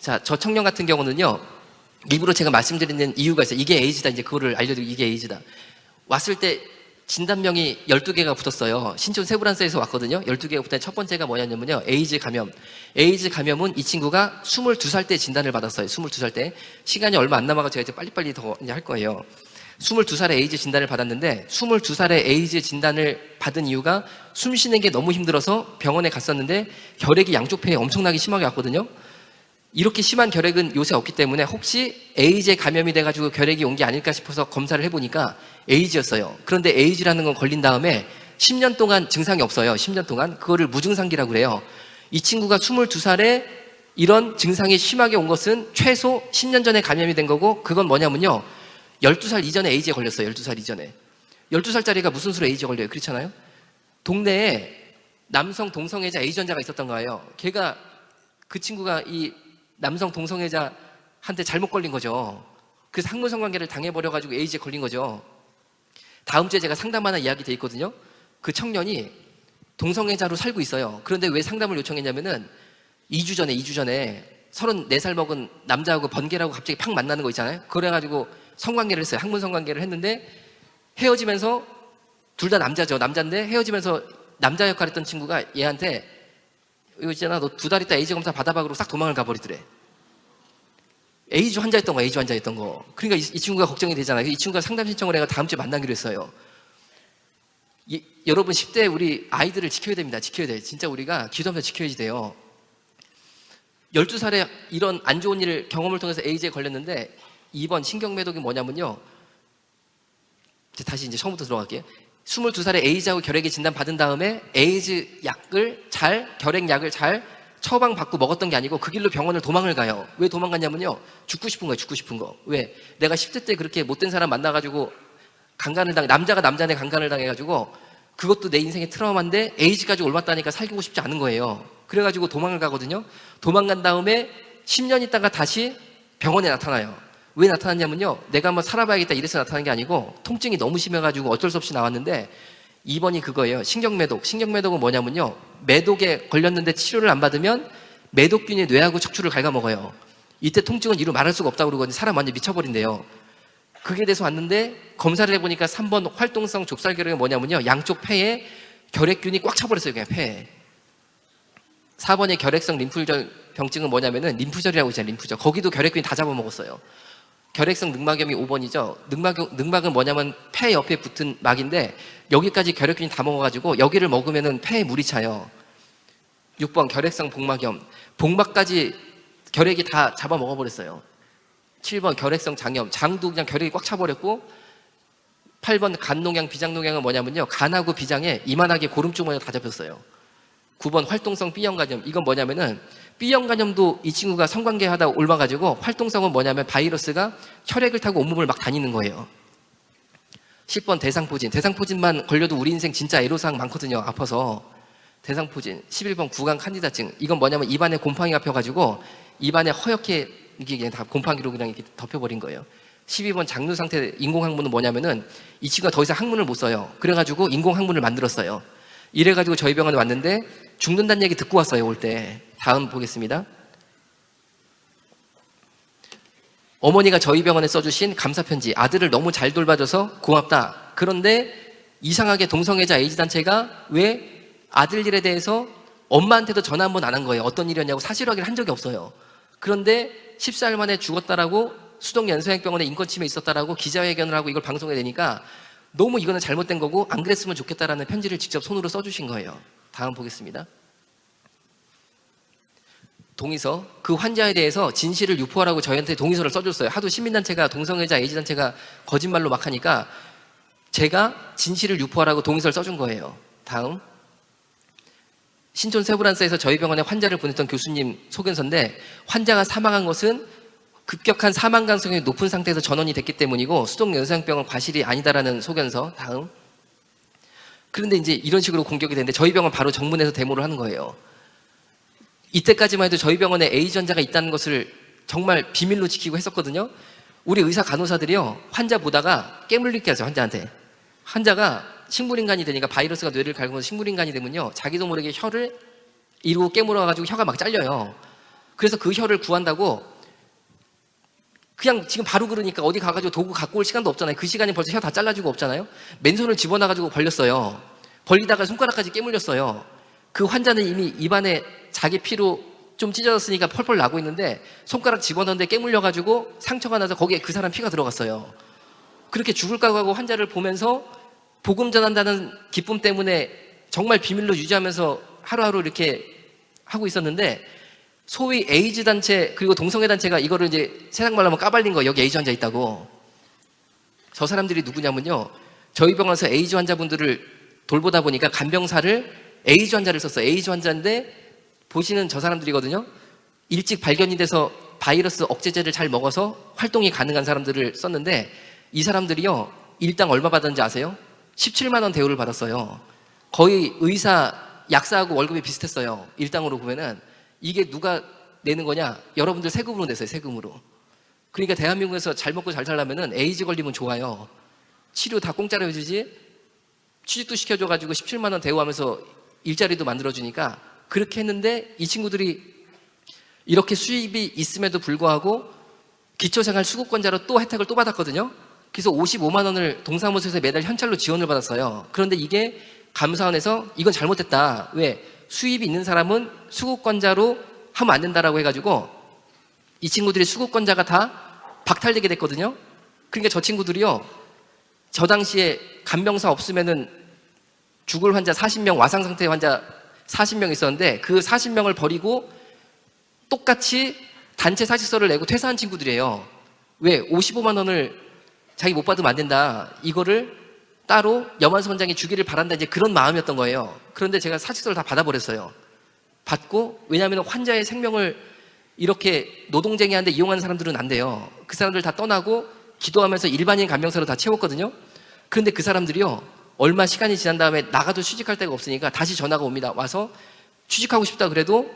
자, 저 청년 같은 경우는요, 일부러 제가 말씀드리는 이유가 있어요. 이게 에이즈다, 이제 그거를 알려드리고 이게 에이즈다. 왔을 때 진단명이 12개가 붙었어요. 신촌 세브란스에서 왔거든요. 12개가 붙은 첫 번째가 뭐냐면요, 에이즈 감염. 에이즈 감염은 이 친구가 22살 때 진단을 받았어요. 22살 때. 시간이 얼마 안 남아서 제가 이제 빨리빨리 더 이제 할 거예요. 22살에 에이즈 진단을 받았는데 22살에 에이즈 진단을 받은 이유가 숨 쉬는 게 너무 힘들어서 병원에 갔었는데 결핵이 양쪽 폐에 엄청나게 심하게 왔거든요. 이렇게 심한 결핵은 요새 없기 때문에 혹시 에이즈에 감염이 돼가지고 결핵이 온 게 아닐까 싶어서 검사를 해보니까 에이즈였어요. 그런데 에이즈라는 건 걸린 다음에 10년 동안 증상이 없어요. 10년 동안. 그거를 무증상기라고 그래요. 이 친구가 22살에 이런 증상이 심하게 온 것은 최소 10년 전에 감염이 된 거고, 그건 뭐냐면요, 12살 이전에 에이즈에 걸렸어요. 12살 이전에. 12살짜리가 무슨 수로 에이즈에 걸려요? 그렇잖아요. 동네에 남성 동성애자 에이전자가 있었던 거예요. 그 친구가 이 남성 동성애자한테 잘못 걸린 거죠. 그래서 학문성관계를 당해버려가지고 에이즈에 걸린 거죠. 다음 주에 제가 상담하는 이야기 돼 있거든요. 그 청년이 동성애자로 살고 있어요. 그런데 왜 상담을 요청했냐면은 2주 전에 34살 먹은 남자하고 번개라고 갑자기 팍 만나는 거 있잖아요. 그래가지고 성관계를 했어요. 학문 성관계를 했는데 헤어지면서 둘 다 남자죠. 남자인데 헤어지면서 남자 역할 했던 친구가 얘한테 이거 있잖아, 너 2달 있다 에이즈 검사 받아봐 그러고 싹 도망을 가버리더래. 에이즈 환자였던 거. 그러니까 이 친구가 걱정이 되잖아요. 이 친구가 상담 신청을 해가 다음 주에 만나기로 했어요. 여러분 10대 우리 아이들을 지켜야 됩니다. 지켜야 돼. 진짜 우리가 기도하면서 지켜야지 돼요. 12살에 이런 안 좋은 일을 경험을 통해서 에이즈에 걸렸는데 이번 신경매독이 뭐냐면요, 다시 이제 처음부터 들어갈게요. 22살에 에이즈하고 결핵이 진단 받은 다음에 에이즈 결핵약을 잘 처방받고 먹었던 게 아니고 그 길로 병원을 도망을 가요. 왜 도망갔냐면요, 죽고 싶은 거예요. 왜? 내가 10대 때 그렇게 못된 사람 만나가지고 남자가 남자네 강간을 당해가지고 그것도 내 인생의 트라우마인데 에이즈까지 올랐다니까 살기고 싶지 않은 거예요. 그래가지고 도망을 가거든요. 도망간 다음에 10년 있다가 다시 병원에 나타나요. 왜 나타났냐면요, 내가 한번 살아봐야겠다 이래서 나타난 게 아니고 통증이 너무 심해가지고 어쩔 수 없이 나왔는데 2번이 그거예요. 신경매독. 신경매독은 뭐냐면요, 매독에 걸렸는데 치료를 안 받으면 매독균이 뇌하고 척추를 갉아먹어요. 이때 통증은 이루 말할 수가 없다고 그러거든요. 사람 완전 미쳐버린대요. 그게 돼서 왔는데 검사를 해보니까 3번 활동성 좁쌀결핵이 뭐냐면요, 양쪽 폐에 결핵균이 꽉 차버렸어요. 그냥 폐에. 4번의 결핵성 림프절 병증은 뭐냐면은 림프절이라고 있잖아요. 림프절. 거기도 결핵균이 다 잡아먹었어요. 결핵성 늑막염이 5번이죠. 늑막은 뭐냐면 폐 옆에 붙은 막인데 여기까지 결핵균이 다 먹어가지고 여기를 먹으면은 폐에 물이 차요. 6번 결핵성 복막염. 복막까지 결핵이 다 잡아먹어버렸어요. 7번 결핵성 장염. 장도 그냥 결핵이 꽉 차버렸고, 8번 간농양, 비장농양은 뭐냐면요, 간하고 비장에 이만하게 고름주머니가 다 잡혔어요. 9번 활동성 B형 간염. 이건 뭐냐면은 B형 간염도 이 친구가 성관계 하다 옮아가지고, 활동성은 뭐냐면 바이러스가 혈액을 타고 온몸을 막 다니는 거예요. 10번 대상포진. 대상포진만 걸려도 우리 인생 진짜 애로사항 많거든요. 아파서. 대상포진. 11번 구강 칸디다증. 이건 뭐냐면 입안에 곰팡이가 펴가지고 입안에 허옇게 이게 그냥 다 곰팡이로 그냥 이렇게 덮여버린 거예요. 12번 장루 상태 인공항문은 뭐냐면은 이 친구가 더 이상 항문을 못 써요. 그래가지고 인공항문을 만들었어요. 이래가지고 저희 병원에 왔는데 죽는다는 얘기 듣고 왔어요. 올 때. 다음 보겠습니다. 어머니가 저희 병원에 써주신 감사편지. 아들을 너무 잘 돌봐줘서 고맙다. 그런데 이상하게 동성애자 에이즈 단체가 왜 아들 일에 대해서 엄마한테도 전화 한 번 안 한 거예요. 어떤 일이었냐고 사실 확인을 한 적이 없어요. 그런데 14일 만에 죽었다라고 수동 연소양병원에 인권침해 있었다라고 기자회견을 하고 이걸 방송에 내니까 너무 이거는 잘못된 거고 안 그랬으면 좋겠다라는 편지를 직접 손으로 써주신 거예요. 다음 보겠습니다. 동의서, 그 환자에 대해서 진실을 유포하라고 저희한테 동의서를 써줬어요. 하도 시민단체가 동성애자 에이즈 단체가 거짓말로 막 하니까 제가 진실을 유포하라고 동의서를 써준 거예요. 다음. 신촌 세브란스에서 저희 병원에 환자를 보냈던 교수님 소견서인데 환자가 사망한 것은 급격한 사망 가능성이 높은 상태에서 전원이 됐기 때문이고 수동 연소양병은 과실이 아니다라는 소견서. 다음. 그런데 이제 이런 식으로 공격이 되는데 저희 병원 바로 정문에서 데모를 하는 거예요. 이때까지만 해도 저희 병원에 에이즈 환자가 있다는 것을 정말 비밀로 지키고 했었거든요. 우리 의사 간호사들이요, 환자 보다가 깨물리게 하죠. 환자가 식물인간이 되니까 바이러스가 뇌를 갈구면서 식물인간이 되면요, 자기도 모르게 혀를 이루고 깨물어가지고 혀가 막 잘려요. 그래서 그 혀를 구한다고 그냥 지금 바로 그러니까 어디 가가지고 도구 갖고 올 시간도 없잖아요. 그 시간이 벌써 혀 다 잘라주고 없잖아요. 맨손을 집어넣어가지고 벌렸어요. 벌리다가 손가락까지 깨물렸어요. 그 환자는 이미 입안에 자기 피로 좀 찢어졌으니까 펄펄 나고 있는데 손가락 집어넣는데 깨물려가지고 상처가 나서 거기에 그 사람 피가 들어갔어요. 그렇게 죽을까 하고 환자를 보면서 복음 전한다는 기쁨 때문에 정말 비밀로 유지하면서 하루하루 이렇게 하고 있었는데 소위 에이즈 단체 그리고 동성애 단체가 이거를 이제 세상 말로 하면 까발린 거예요. 여기 에이즈 환자 있다고. 저 사람들이 누구냐면요, 저희 병원에서 에이즈 환자분들을 돌보다 보니까 간병사를 에이즈 환자를 썼어요. 에이즈 환자인데 보시는 저 사람들이거든요. 일찍 발견이 돼서 바이러스 억제제를 잘 먹어서 활동이 가능한 사람들을 썼는데 이 사람들이요, 일당 얼마 받았는지 아세요? 17만 원 대우를 받았어요. 거의 의사, 약사하고 월급이 비슷했어요. 일당으로 보면은. 이게 누가 내는 거냐? 여러분들 세금으로 냈어요. 세금으로. 그러니까 대한민국에서 잘 먹고 잘 살려면은 에이즈 걸리면 좋아요. 치료 다 공짜로 해주지. 취직도 시켜줘가지고 17만 원 대우하면서 일자리도 만들어주니까 그렇게 했는데 이 친구들이 이렇게 수입이 있음에도 불구하고 기초생활 수급권자로 또 혜택을 또 받았거든요. 그래서 55만 원을 동사무소에서 매달 현찰로 지원을 받았어요. 그런데 이게 감사원에서 이건 잘못됐다. 왜? 수입이 있는 사람은 수급권자로 하면 안 된다라고 해가지고 이 친구들이 수급권자가 다 박탈되게 됐거든요. 그러니까 저 친구들이요, 저 당시에 간병사 없으면은 죽을 환자 40명, 와상 상태 환자 40명 있었는데 그 40명을 버리고 똑같이 단체 사직서를 내고 퇴사한 친구들이에요. 왜? 55만 원을 자기 못 받으면 안 된다. 이거를 따로 염환수 원장이 주기를 바란다. 이제 그런 마음이었던 거예요. 그런데 제가 사직서를 다 받아버렸어요. 받고, 왜냐하면 환자의 생명을 이렇게 노동쟁이한테 이용하는 사람들은 안 돼요. 그 사람들 다 떠나고 기도하면서 일반인 간병사로 다 채웠거든요. 그런데 그 사람들이요, 얼마 시간이 지난 다음에 나가도 취직할 데가 없으니까 다시 전화가 옵니다. 와서 취직하고 싶다 그래도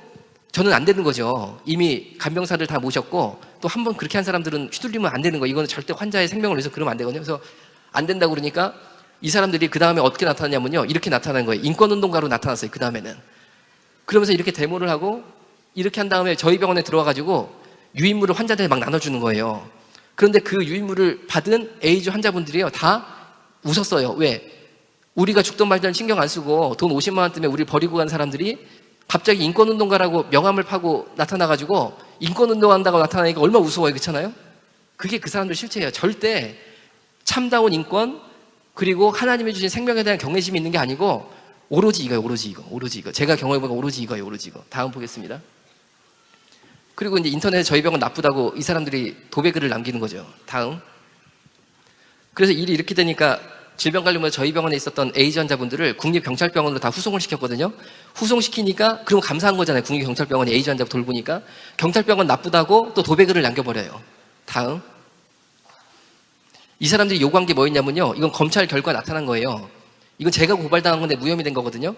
저는 안 되는 거죠. 이미 간병사를 다 모셨고 또 한 번 그렇게 한 사람들은 휘둘리면 안 되는 거예요. 이거는 절대 환자의 생명을 위해서 그러면 안 되거든요. 그래서 안 된다고 그러니까 이 사람들이 그 다음에 어떻게 나타나냐면요, 이렇게 나타난 거예요. 인권운동가로 나타났어요. 그 다음에는. 그러면서 이렇게 데모를 하고 이렇게 한 다음에 저희 병원에 들어와가지고 유인물을 환자들에 막 나눠주는 거예요. 그런데 그 유인물을 받은 에이즈 환자분들이요, 다 웃었어요. 왜? 우리가 죽던 말든 신경 안 쓰고 돈 50만 원 때문에 우리를 버리고 간 사람들이 갑자기 인권운동가라고 명함을 파고 나타나가지고 인권운동한다고 나타나니까 얼마나 우스워요. 그렇잖아요? 그게 그 사람들 실체예요. 절대 참다운 인권 그리고 하나님이 주신 생명에 대한 경외심이 있는 게 아니고 오로지 이거예요. 오로지 이거. 제가 경험해보니까 오로지 이거예요. 다음 보겠습니다. 그리고 이제 인터넷에 저희 병원 나쁘다고 이 사람들이 도배글을 남기는 거죠. 다음. 그래서 일이 이렇게 되니까 질병관리본부에서 저희 병원에 있었던 에이즈 환자분들을 국립경찰병원으로 다 후송을 시켰거든요. 후송시키니까 그럼 감사한 거잖아요. 국립경찰병원이 에이즈 환자 돌보니까. 경찰병원 나쁘다고 또 도배글을 남겨버려요. 다음. 이 사람들이 요구한 게 뭐였냐면요, 이건 검찰 결과 나타난 거예요. 이건 제가 고발당한 건데 무혐의 된 거거든요.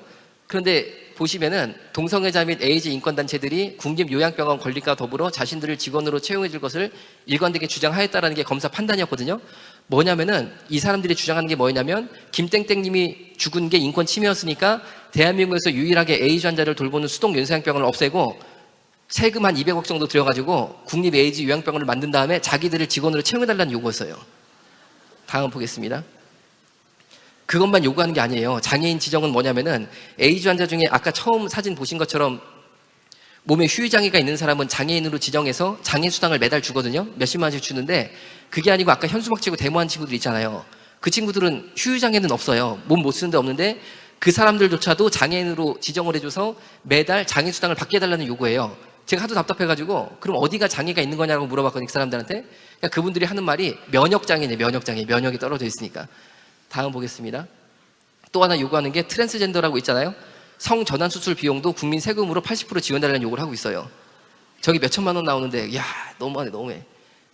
그런데 보시면은 동성애자 및 에이즈 인권단체들이 국립요양병원 건립과 더불어 자신들을 직원으로 채용해 줄 것을 일관되게 주장하였다라는 게 검사 판단이었거든요. 뭐냐면은 이 사람들이 주장하는 게 뭐냐면 김땡땡님이 죽은 게 인권 침해였으니까 대한민국에서 유일하게 에이즈 환자를 돌보는 수동 연소양병원을 없애고 세금 한 200억 정도 들여가지고 국립 에이즈 요양병원을 만든 다음에 자기들을 직원으로 채용해달라는 요구였어요. 다음 보겠습니다. 그것만 요구하는 게 아니에요. 장애인 지정은 뭐냐면은 에이즈 환자 중에 아까 처음 사진 보신 것처럼 몸에 휴유장애가 있는 사람은 장애인으로 지정해서 장애수당을 매달 주거든요. 몇십만 원씩 주는데 그게 아니고 아까 현수막 치고 데모한 친구들 있잖아요. 그 친구들은 휴유장애는 없어요. 몸 못 쓰는데 없는데 그 사람들조차도 장애인으로 지정을 해줘서 매달 장애수당을 받게 해달라는 요구예요. 제가 하도 답답해가지고 그럼 어디가 장애가 있는 거냐고 물어봤거든요. 그 사람들한테. 그러니까 그분들이 하는 말이 면역장애네. 면역장애. 면역이 떨어져 있으니까. 다음 보겠습니다. 또 하나 요구하는 게 트랜스젠더라고 있잖아요. 성전환 수술 비용도 국민 세금으로 80% 지원달라는 요구를 하고 있어요. 저기 몇 천만 원 나오는데 야 너무하네 너무해.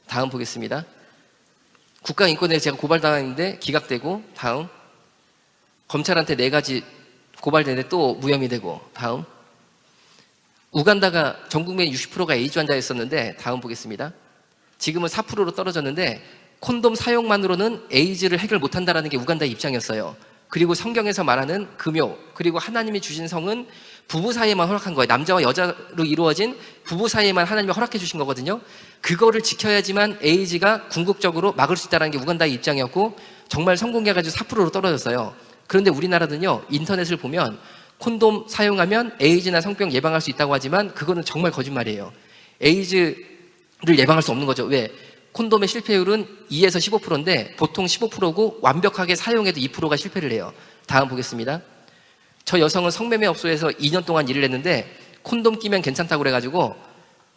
다음 보겠습니다. 국가인권에 제가 고발당했는데 기각되고 다음 검찰한테 4가지 고발되는데 또 무혐의 되고 다음 우간다가 전 국민의 60%가 에이즈 환자였었는데 다음 보겠습니다. 지금은 4%로 떨어졌는데 콘돔 사용만으로는 에이즈를 해결 못한다라는 게 우간다의 입장이었어요. 그리고 성경에서 말하는 금요 그리고 하나님이 주신 성은 부부 사이에만 허락한 거예요. 남자와 여자로 이루어진 부부 사이에만 하나님이 허락해 주신 거거든요. 그거를 지켜야지만 에이즈가 궁극적으로 막을 수 있다는 게 우간다의 입장이었고 정말 성공해가지고 4%로 떨어졌어요. 그런데 우리나라는요 인터넷을 보면 콘돔 사용하면 에이즈나 성병 예방할 수 있다고 하지만 그거는 정말 거짓말이에요. 에이즈를 예방할 수 없는 거죠. 왜? 콘돔의 실패율은 2에서 15%인데 보통 15%고 완벽하게 사용해도 2%가 실패를 해요. 다음 보겠습니다. 저 여성은 성매매업소에서 2년 동안 일을 했는데 콘돔 끼면 괜찮다고 그래가지고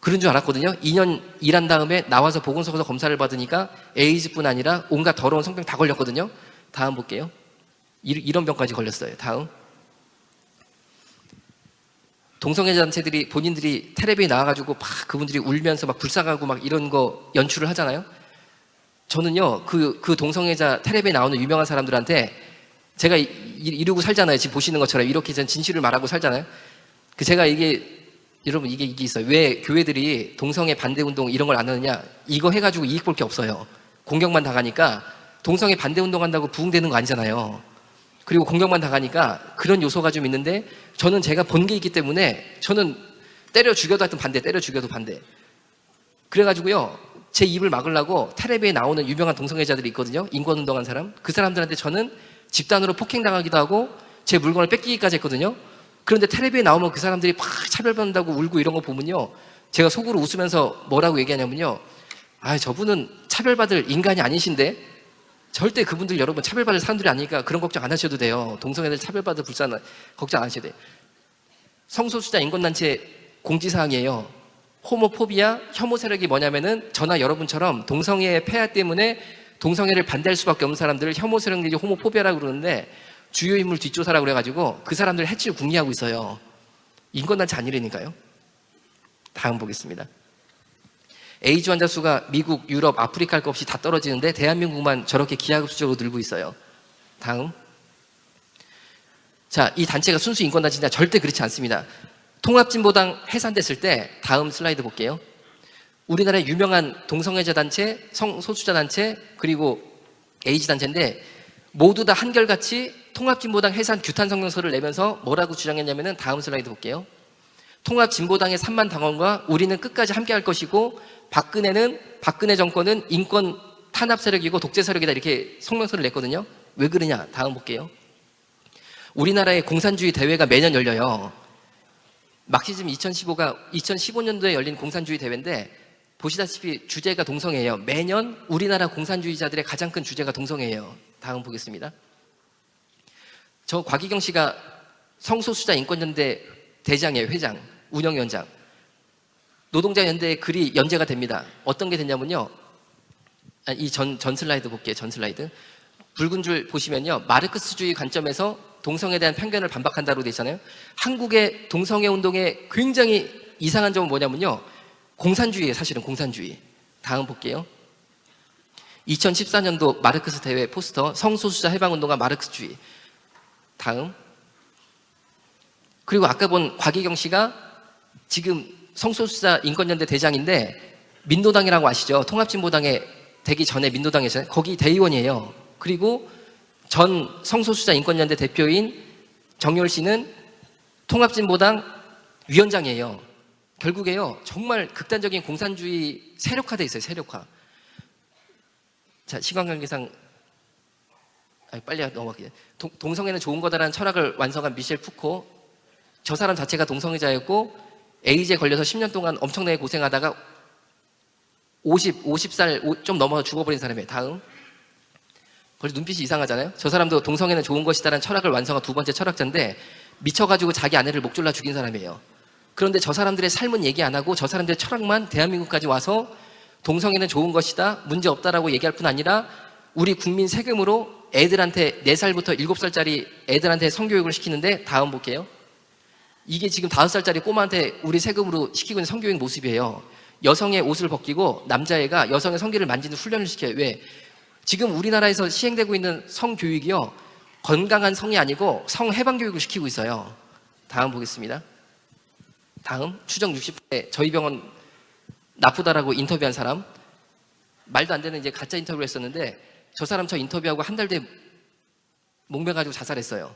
그런 줄 알았거든요. 2년 일한 다음에 나와서 보건소에서 검사를 받으니까 에이즈뿐 아니라 온갖 더러운 성병 다 걸렸거든요. 다음 볼게요. 이런 병까지 걸렸어요. 다음. 동성애자 단체들이 본인들이 텔레비에 나와가지고 막 그분들이 울면서 막 불쌍하고 막 이런 거 연출을 하잖아요. 저는요 그 동성애자 텔레비에 나오는 유명한 사람들한테 제가 이러고 살잖아요. 지금 보시는 것처럼 이렇게 전 진실을 말하고 살잖아요. 그 제가 이게 여러분 이게 있어요. 왜 교회들이 동성애 반대 운동 이런 걸 안 하느냐? 이거 해가지고 이익 볼 게 없어요. 공격만 당하니까 동성애 반대 운동 한다고 부흥되는 거 아니잖아요. 그리고 공격만 당하니까 그런 요소가 좀 있는데 저는 제가 본 게 있기 때문에 저는 때려 죽여도 하여튼 반대, 때려 죽여도 반대. 그래가지고요 제 입을 막으려고 텔레비에 나오는 유명한 동성애자들이 있거든요. 인권운동한 사람. 그 사람들한테 저는 집단으로 폭행당하기도 하고 제 물건을 뺏기기까지 했거든요. 그런데 텔레비에 나오면 그 사람들이 막 차별받는다고 울고 이런 거 보면요 제가 속으로 웃으면서 뭐라고 얘기하냐면요 저분은 차별받을 인간이 아니신데 절대 그분들 여러분 차별받을 사람들이 아니니까 그런 걱정 안 하셔도 돼요. 동성애들 차별받을 불쌍한 걱정 안 하셔도 돼요. 성소수자 인권단체 공지사항이에요. 호모포비아, 혐오 세력이 뭐냐면은 저나 여러분처럼 동성애의 폐하 때문에 동성애를 반대할 수밖에 없는 사람들을 혐오 세력들이 호모포비아라고 그러는데 주요 인물 뒷조사라고 그래가지고 그 사람들을 해치고 궁리하고 있어요. 인권단체 아니라니까요. 다음 보겠습니다. 에이즈 환자 수가 미국, 유럽, 아프리카 할 것 없이 다 떨어지는데 대한민국만 저렇게 기하급수적으로 늘고 있어요. 다음. 자, 이 단체가 순수 인권단체냐? 절대 그렇지 않습니다. 통합진보당 해산됐을 때 다음 슬라이드 볼게요. 우리나라의 유명한 동성애자 단체, 성소수자 단체, 그리고 에이즈 단체인데 모두 다 한결같이 통합진보당 해산 규탄 성명서를 내면서 뭐라고 주장했냐면은 다음 슬라이드 볼게요. 통합진보당의 3만 당원과 우리는 끝까지 함께할 것이고 박근혜 정권은 인권 탄압 세력이고 독재 세력이다 이렇게 성명서를 냈거든요. 왜 그러냐? 다음 볼게요. 우리나라의 공산주의 대회가 매년 열려요. 막시즘 2015가 2015년도에 열린 공산주의 대회인데 보시다시피 주제가 동성애예요. 매년 우리나라 공산주의자들의 가장 큰 주제가 동성애예요. 다음 보겠습니다. 저 곽희경 씨가 성소수자 인권연대 대장이에요. 회장, 운영위원장. 노동자연대에 글이 연재가 됩니다. 어떤 게 됐냐면요. 이 전 슬라이드 볼게요. 전 슬라이드. 붉은 줄 보시면요. 마르크스주의 관점에서 동성애에 대한 편견을 반박한다고 되어 있잖아요. 한국의 동성애 운동의 굉장히 이상한 점은 뭐냐면요. 공산주의예요. 사실은 공산주의. 다음 볼게요. 2014년도 마르크스 대회 포스터 성소수자 해방운동가 마르크스주의. 다음. 그리고 아까 본 곽희경 씨가 지금 성소수자 인권연대 대장인데 민노당이라고 아시죠? 통합진보당에 되기 전에 민노당이잖아요. 거기 대의원이에요. 그리고 전 성소수자 인권연대 대표인 정열 씨는 통합진보당 위원장이에요. 결국에요. 정말 극단적인 공산주의 세력화돼 있어요. 세력화. 자, 시간 관계상 빨리 넘어가게. 동성애는 좋은 거다라는 철학을 완성한 미셸 푸코. 저 사람 자체가 동성애자였고 에이즈에 걸려서 10년 동안 엄청나게 고생하다가 50살 좀 넘어서 죽어버린 사람이에요. 다음. 벌써 눈빛이 이상하잖아요. 저 사람도 동성애는 좋은 것이다라는 철학을 완성한 두 번째 철학자인데 미쳐가지고 자기 아내를 목 졸라 죽인 사람이에요. 그런데 저 사람들의 삶은 얘기 안 하고 저 사람들의 철학만 대한민국까지 와서 동성애는 좋은 것이다, 문제 없다라고 얘기할 뿐 아니라 우리 국민 세금으로 애들한테 4살부터 7살짜리 애들한테 성교육을 시키는데, 다음 볼게요. 이게 지금 5살짜리 꼬마한테 우리 세금으로 시키고 있는 성교육 모습이에요. 여성의 옷을 벗기고 남자애가 여성의 성기를 만지는 훈련을 시켜요. 왜? 지금 우리나라에서 시행되고 있는 성교육이요, 건강한 성이 아니고 성해방교육을 시키고 있어요. 다음 보겠습니다. 다음. 추정 60대 저희 병원 나쁘다라고 인터뷰한 사람, 말도 안 되는 이제 가짜 인터뷰를 했었는데 저 사람 저 인터뷰하고 한 달 뒤에 목매가지고 자살했어요.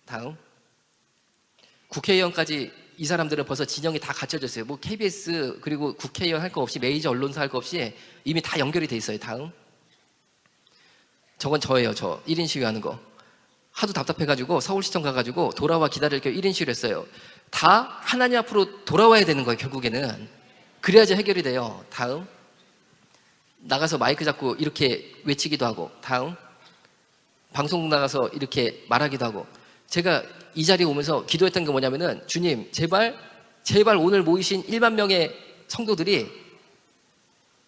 다음. 국회의원까지 이 사람들은 벌써 진영이 다 갖춰졌어요. 뭐 KBS 그리고 국회의원 할 거 없이 메이저 언론사 할 거 없이 이미 다 연결이 돼 있어요. 다음. 저건 저예요. 저 1인 시위하는 거. 하도 답답해가지고 서울시청 가가지고 돌아와 기다릴 게 1인 시위를 했어요. 다 하나님 앞으로 돌아와야 되는 거예요. 결국에는. 그래야지 해결이 돼요. 다음. 나가서 마이크 잡고 이렇게 외치기도 하고. 다음. 방송국 나가서 이렇게 말하기도 하고. 제가 이 자리에 오면서 기도했던 게 뭐냐면은, 주님 제발 오늘 모이신 1만 명의 성도들이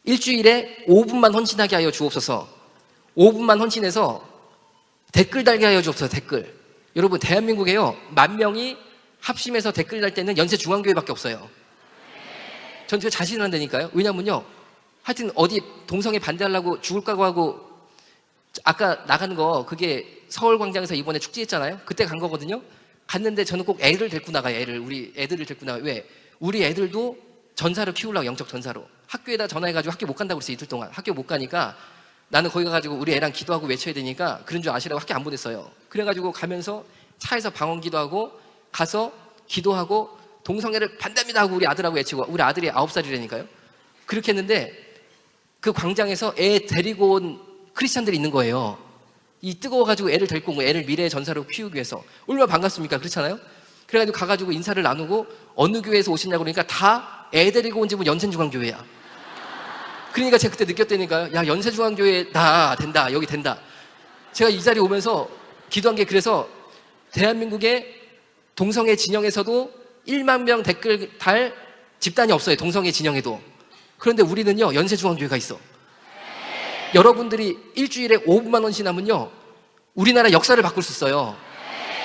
일주일에 5분만 헌신하게 하여 주옵소서. 5분만 헌신해서 댓글 달게 하여 주옵소서. 댓글. 여러분, 대한민국에요 10,000명이 합심해서 댓글 달 때는 연세중앙교회밖에 없어요. 전 그거 자신을 한다니까요. 왜냐면요, 하여튼 어디 동성애 반대하려고 죽을 각오하고, 아까 나간 거 그게 서울광장에서 이번에 축제했잖아요. 그때 간 거거든요. 갔는데 저는 꼭 애를 데리고 나가요. 우리 애들을 데리고 나가요. 왜? 우리 애들도 전사로 키우려고, 영적 전사로. 학교에다 전화해가지고 학교 못 간다고 그랬어요. 이틀 동안 학교 못 가니까 나는 거기 가가지고 우리 애랑 기도하고 외쳐야 되니까 그런 줄 아시라고 학교 안 보냈어요. 그래가지고 가면서 차에서 방언 기도하고 가서 기도하고 동성애를 반대합니다 하고 우리 아들하고 외치고, 우리 아들이 9살이라니까요. 그렇게 했는데 그 광장에서 애 데리고 온 크리스찬들이 있는 거예요. 이 뜨거워가지고 애를 데리고 온 거예요. 애를 미래의 전사로 키우기 위해서. 얼마나 반갑습니까? 그렇잖아요. 그래가지고 가가지고 인사를 나누고 어느 교회에서 오시냐고 그러니까 다 애 데리고 온 집은 연세중앙교회야. 그러니까 제가 그때 느꼈다니까요. 야, 연세중앙교회 된다. 여기 된다. 제가 이 자리에 오면서 기도한 게, 그래서 대한민국의 동성애 진영에서도 1만 명 댓글 달 집단이 없어요. 동성애 진영에도. 그런데 우리는요, 연세중앙교회가 있어. 여러분들이 일주일에 5분만 헌신하면요, 우리나라 역사를 바꿀 수 있어요.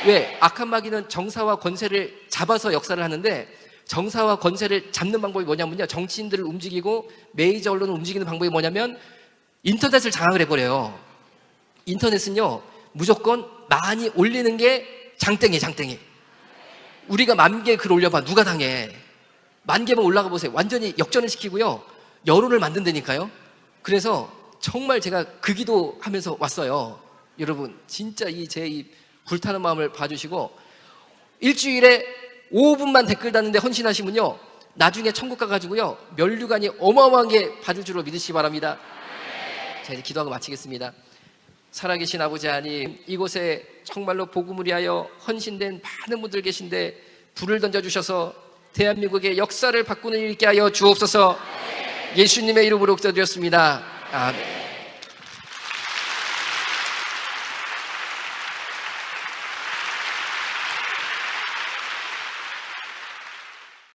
왜? 악한 마귀는 정사와 권세를 잡아서 역사를 하는데, 정사와 권세를 잡는 방법이 뭐냐면요, 정치인들을 움직이고 메이저 언론을 움직이는 방법이 뭐냐면 인터넷을 장악을 해버려요. 인터넷은요, 무조건 많이 올리는 게 장땡이. 우리가 10,000개 글 올려봐, 누가 당해? 10,000개만 올라가 보세요. 완전히 역전을 시키고요, 여론을 만든다니까요. 그래서 정말 제가 그 기도하면서 왔어요. 여러분, 진짜 제 불타는 마음을 봐주시고, 일주일에 5분만 댓글 다는데 헌신하시면요, 나중에 천국 가가지고요, 면류관이 어마어마하게 받을 줄로 믿으시기 바랍니다. 자, 이제 기도하고 마치겠습니다. 살아계신 아버지 하나님, 이곳에 정말로 복음을 위하여 헌신된 많은 분들 계신데 불을 던져주셔서 대한민국의 역사를 바꾸는 일 있게 하여 주옵소서. 예수님의 이름으로 기도드렸습니다. 아멘.